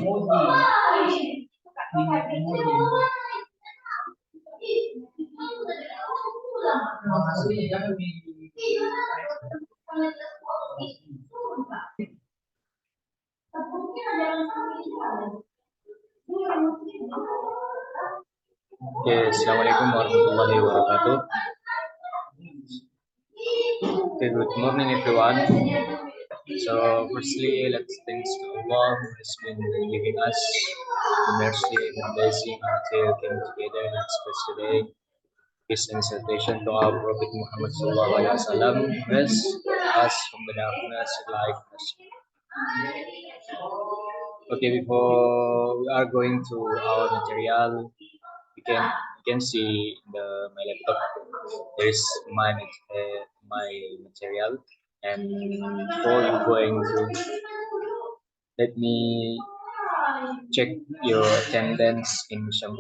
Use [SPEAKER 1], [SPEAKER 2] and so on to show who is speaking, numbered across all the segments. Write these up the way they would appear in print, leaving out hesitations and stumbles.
[SPEAKER 1] Assalamualaikum warahmatullahi wabarakatuh. Good morning, everyone. So, firstly, let's thank Allah who has been giving us the mercy and the blessing until came together and express today. Peace and salutation to our Prophet Muhammad Sallallahu Alaihi Wasallam, who has brought us from the darkness to light. Okay, before we are going to our material, you can see my laptop. There is my material, and before you going to, let me check your attendance in some.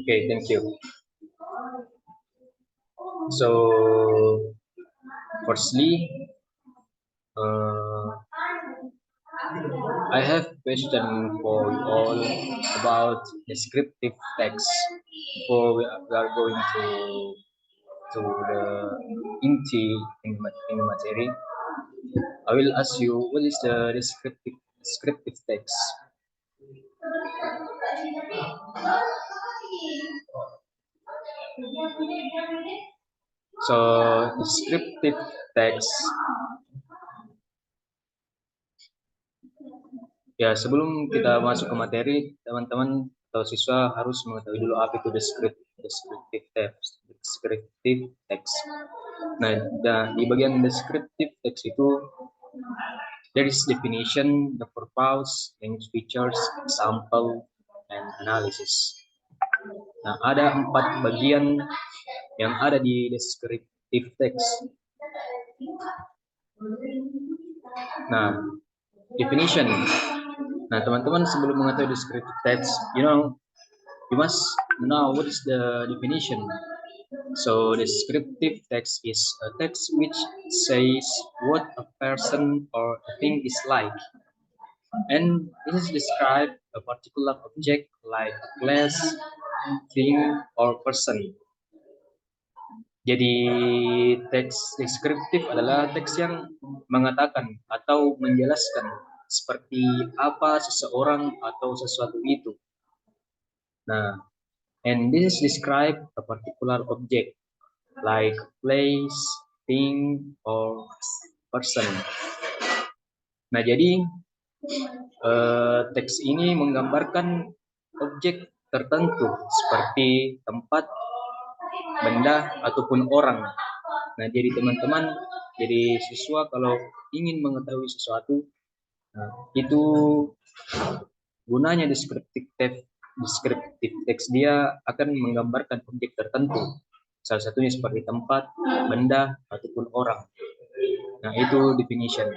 [SPEAKER 1] Okay, thank you. So, firstly, I have question for you all about descriptive text. Before we are going to the in the material, I will ask you what is the descriptive text. So descriptive text. Ya, sebelum kita masuk ke materi, teman-teman atau siswa harus mengetahui dulu apa itu descriptive text. Nah, di bagian descriptive text itu there is definition, the purpose, language features, example, and analysis. Nah, ada 4 bagian yang ada di descriptive text. Nah, definition. Nah, teman-teman sebelum mengetahui descriptive text, you must know what is the definition. So, descriptive text is a text which says what a person or a thing is like, and it is describe a particular object like a place, thing, or person. Jadi teks deskriptif adalah teks yang mengatakan atau menjelaskan seperti apa seseorang atau sesuatu itu. Nah, and this is describe a particular object like place, thing, or person. Nah, jadi teks ini menggambarkan objek tertentu seperti tempat, benda, ataupun orang. Nah, jadi teman-teman, jadi siswa kalau ingin mengetahui sesuatu, itu gunanya descriptive text, dia akan menggambarkan objek tertentu. Salah satunya seperti tempat, benda, ataupun orang. Nah, itu definition.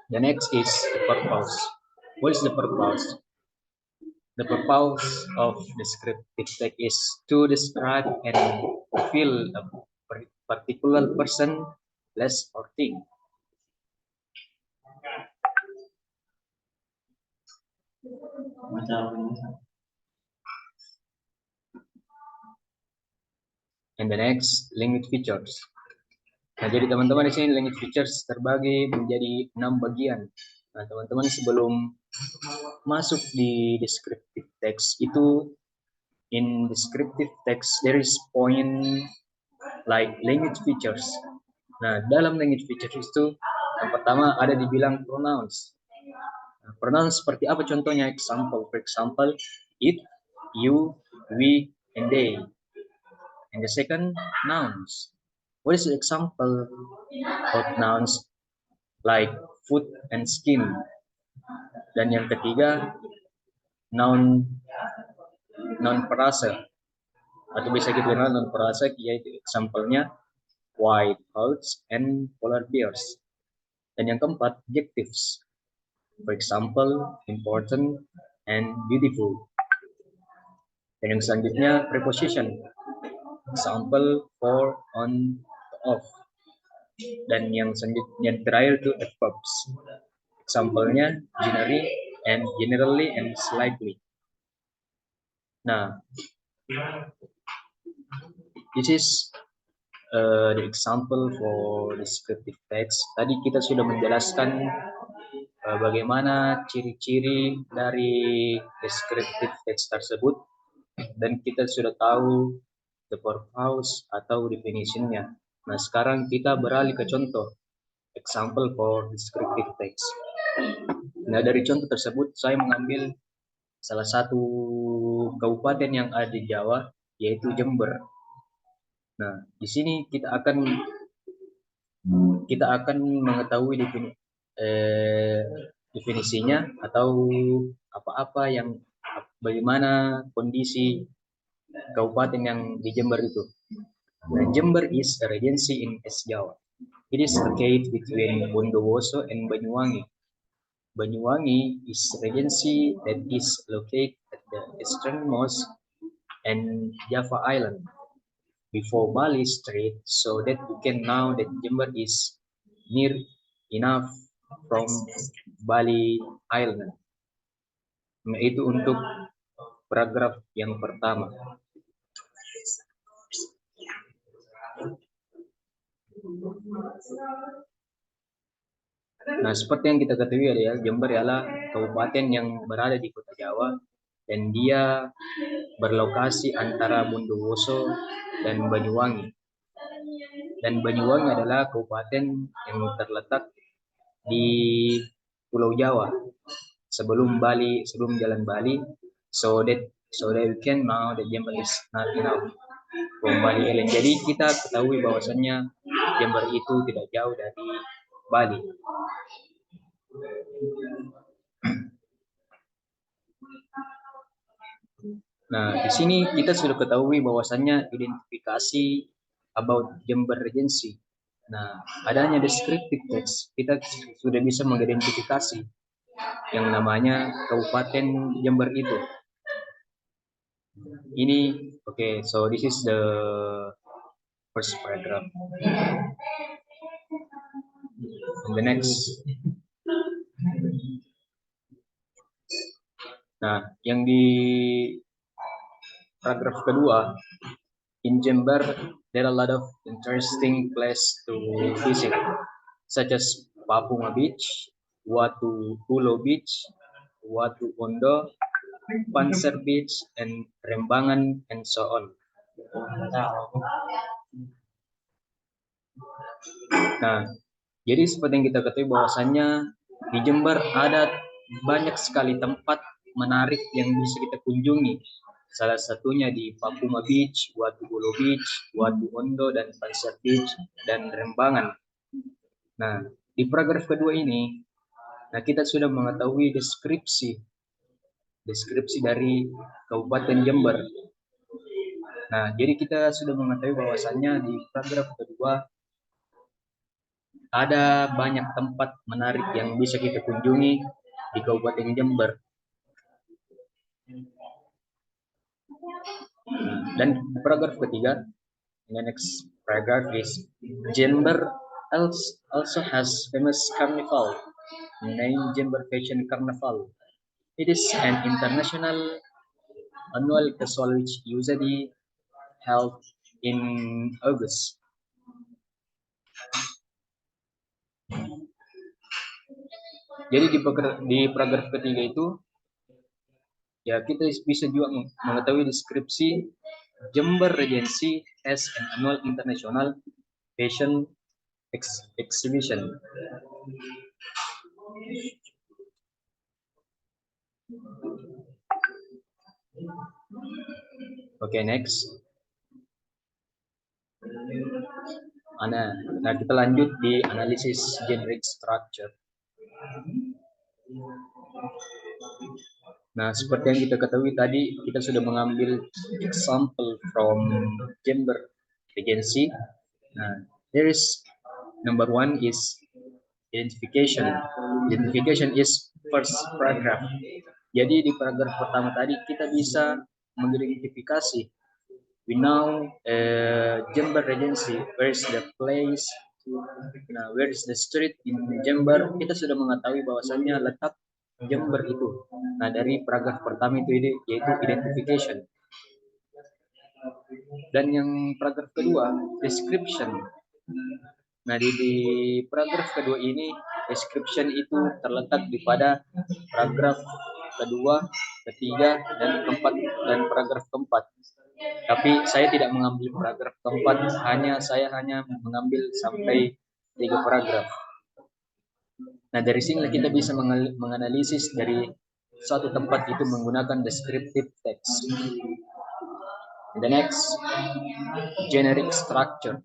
[SPEAKER 1] The next is the purpose. What is the purpose? The purpose of descriptive text is to describe and feel a particular person, place, or thing. And the next, language features. Nah, jadi teman-teman di sini language features terbagi menjadi 6 bagian. Nah, teman-teman sebelum masuk di descriptive text itu, in descriptive text there is point like language features. Nah, dalam language features itu yang pertama ada dibilang pronouns. Nah, pronouns seperti apa contohnya? Example, for example, it, you, we, and they. And the second, nouns. What is the example of nouns like food and skin? Dan yang ketiga, noun perasa atau bisa kita kenal noun perasa, yaitu example-nya white clouds and polar bears. Dan yang keempat, adjectives. For example, important and beautiful. Dan yang selanjutnya, preposition. example for, on, off. Dan yang selanjutnya terakhir itu verbs. Example-nya generally and slightly. Nah, this is the example for descriptive text. Tadi kita sudah menjelaskan bagaimana ciri-ciri dari descriptive text tersebut, dan kita sudah tahu the purpose atau definition-nya. Nah, sekarang kita beralih ke contoh, example for descriptive text. Nah, dari contoh tersebut saya mengambil salah satu kabupaten yang ada di Jawa, yaitu Jember. Nah, di sini kita akan mengetahui definisinya atau apa-apa yang bagaimana kondisi kabupaten yang di Jember itu. Nah, Jember is a regency in East Jawa. It is located between Bondowoso and Banyuwangi. Banyuwangi is regency that is located at the easternmost and Java Island before Bali Strait, so that we can know that Jember is near enough from Bali Island. Nah, itu untuk paragraf yang pertama. Nah, seperti yang kita ketahui ya, Jember adalah kabupaten yang berada di kota Jawa, dan dia berlokasi antara Bondowoso dan Banyuwangi. Dan Banyuwangi adalah kabupaten yang terletak di Pulau Jawa sebelum jalan Bali, so that we can know that Jember is not enough from Bali Island. Jadi kita ketahui bahwasannya Jember itu tidak jauh dari Bali. Nah, di sini kita sudah ketahui bahwasannya identifikasi about Jember Regency. Nah, adanya descriptive text, kita sudah bisa mengidentifikasi yang namanya Kabupaten Jember itu. Ini, okay, so this is the first paragraph. And the next. Nah, yang di paragraf kedua, in Jember, there are a lot of interesting places to visit, such as Papunga Beach, Watu Pulo Beach, Watu Ondo, Panser Beach, and Rembangan, and so on. Nah, jadi seperti yang kita ketahui bahwasannya di Jember ada banyak sekali tempat menarik yang bisa kita kunjungi. Salah satunya di Papunga Beach, Watu Pulo Beach, Watu Ondo, dan Panser Beach, dan Rembangan. Nah, di paragraf kedua ini, nah kita sudah mengetahui deskripsi dari Kabupaten Jember. Nah, jadi kita sudah mengetahui bahwasannya di paragraf kedua ada banyak tempat menarik yang bisa kita kunjungi di Kabupaten Jember. Dan paragraf ketiga, the next paragraph is Jember also has famous carnival named Jember Fashion Carnival. It is an international annual festival which usually held in August. Jadi di paragraf ketiga itu, ya kita bisa juga mengetahui deskripsi Jember Regency as an annual international fashion exhibition. Okay, next. Nah, kita lanjut di analisis generic structure. Nah, seperti yang kita ketahui tadi, kita sudah mengambil example from Jember Regency. Nah, there is number one is identification. Identification is first paragraph. Jadi di paragraf pertama tadi kita bisa mengidentifikasi we know Jember Regency, where is the place, nah, where is the street in Jember. Kita sudah mengetahui bahwasannya letak Jember itu. Nah, dari paragraf pertama itu yaitu identification. Dan yang paragraf kedua, description. Nah, di paragraf kedua ini, description itu terletak di pada paragraf kedua, ketiga, dan keempat, dan paragraf keempat. Tapi saya tidak mengambil paragraf keempat, saya hanya mengambil sampai 3 paragraf. Nah, dari sini kita bisa menganalisis dari suatu tempat itu menggunakan descriptive text. The next, generic structure.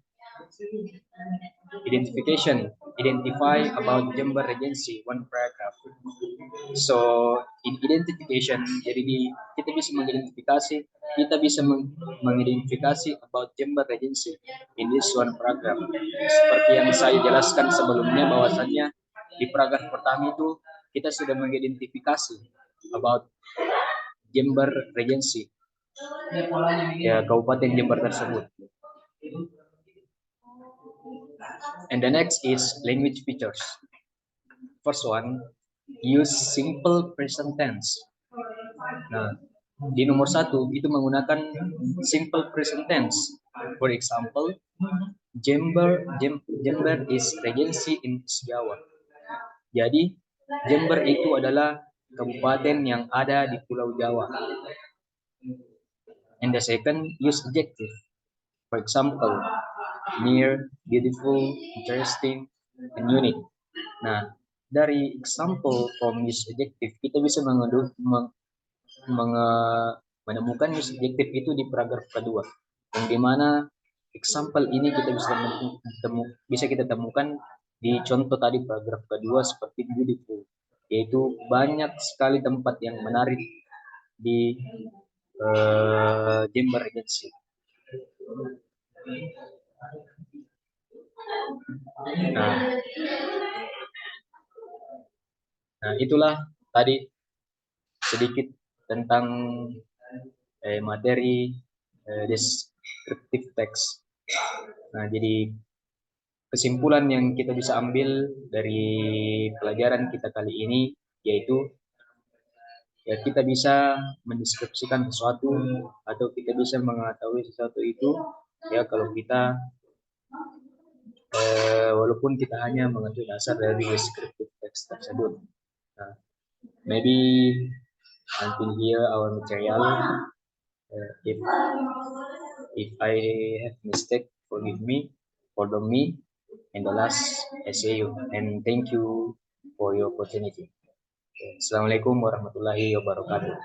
[SPEAKER 1] Identification, identify about Jember Regency, one paragraph. So in identification, jadi kita bisa mengidentifikasi, about Jember Regency in this one paragraph. Seperti yang saya jelaskan sebelumnya, bahwasannya di paragraf pertama itu kita sudah mengidentifikasi about Jember Regency, ya Kabupaten Jember tersebut. And the next is language features. First one, use simple present tense. Nah, di nomor 1 itu menggunakan simple present tense. For example, Jember is regency in Jawa. Jadi Jember itu adalah kabupaten yang ada di Pulau Jawa. And the second, use adjective. For example, near, beautiful, interesting, and unique. Nah, dari example from use adjective, kita bisa menemukan use adjective itu di paragraf kedua, yang dimana example ini kita bisa kita temukan di contoh tadi paragraf kedua seperti beautiful, yaitu banyak sekali tempat yang menarik di Jember Regency. Nah, itulah tadi sedikit tentang materi descriptive text. Nah, jadi kesimpulan yang kita bisa ambil dari pelajaran kita kali ini yaitu ya kita bisa mendeskripsikan sesuatu atau kita bisa mengetahui sesuatu itu ya kalau kita walaupun kita hanya mengetahui dasar dari descriptive text tersebut. Nah, maybe until here our material. If I have mistake, forgive me, pardon me, and the last I say you and thank you for your opportunity. Assalamualaikum warahmatullahi wabarakatuh.